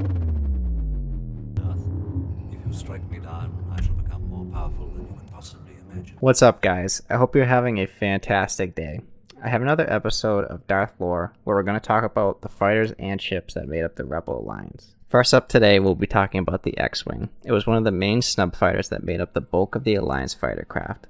Earth. If you strike me down, I shall become more powerful than you can possibly imagine. What's up, guys? I hope you're having a fantastic day. I have another episode of Darth Lore where we're going to talk about the fighters and ships that made up the Rebel Alliance. First up today, we'll be talking about the X-Wing. It was one of the main snub fighters that made up the bulk of the Alliance fighter craft.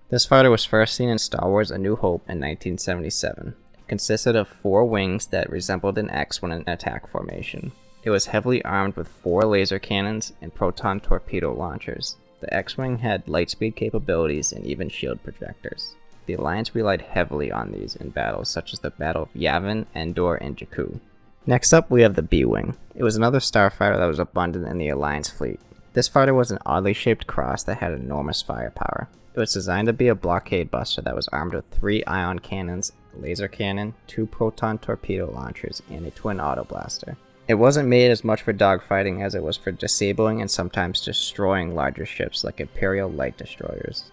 This fighter was first seen in Star Wars A New Hope in 1977. It consisted of 4 wings that resembled an X when in attack formation. It was heavily armed with 4 laser cannons and proton torpedo launchers. The X-Wing had lightspeed capabilities and even shield projectors. The Alliance relied heavily on these in battles such as the Battle of Yavin, Endor, and Jakku. Next up, we have the BWing. It was another starfighter that was abundant in the Alliance fleet. This fighter was an oddly shaped cross that had enormous firepower. It was designed to be a blockade buster that was armed with 3 ion cannons, a laser cannon, 2 proton torpedo launchers, and a twin auto blaster. It wasn't made as much for dogfighting as it was for disabling and sometimes destroying larger ships like Imperial light destroyers.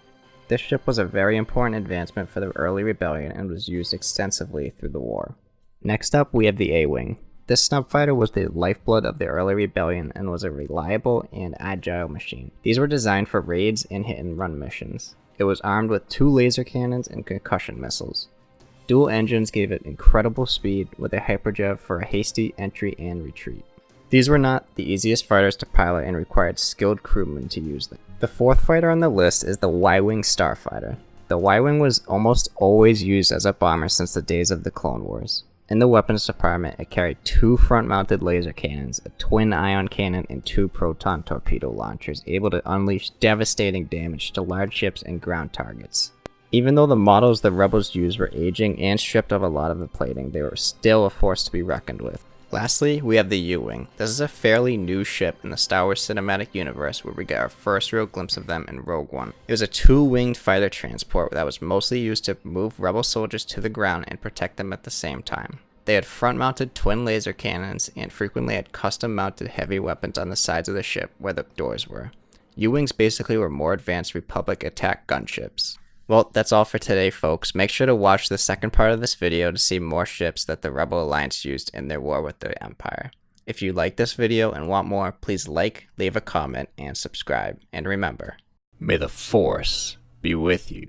This ship was a very important advancement for the early rebellion and was used extensively through the war. Next up, we have the Awing. This snub fighter was the lifeblood of the early rebellion and was a reliable and agile machine. These were designed for raids and hit-and-run missions. It was armed with 2 laser cannons and concussion missiles. Dual engines gave it incredible speed with a hyperjet for a hasty entry and retreat. These were not the easiest fighters to pilot and required skilled crewmen to use them. The 4th fighter on the list is the Ywing starfighter. The Ywing was almost always used as a bomber since the days of the Clone Wars. In the weapons department, it carried 2 front-mounted laser cannons, a twin ion cannon, and 2 proton torpedo launchers, able to unleash devastating damage to large ships and ground targets. Even though the models the Rebels used were aging and stripped of a lot of the plating, they were still a force to be reckoned with. Lastly, we have the Uwing. This is a fairly new ship in the Star Wars cinematic universe where we get our first real glimpse of them in Rogue One. It was a 2-winged fighter transport that was mostly used to move Rebel soldiers to the ground and protect them at the same time. They had front-mounted twin laser cannons and frequently had custom-mounted heavy weapons on the sides of the ship where the doors were. U-wings basically were more advanced Republic attack gunships. Well, that's all for today, folks. Make sure to watch the second part of this video to see more ships that the Rebel Alliance used in their war with the Empire. If you like this video and want more, please like, leave a comment, and subscribe. And remember, may the Force be with you.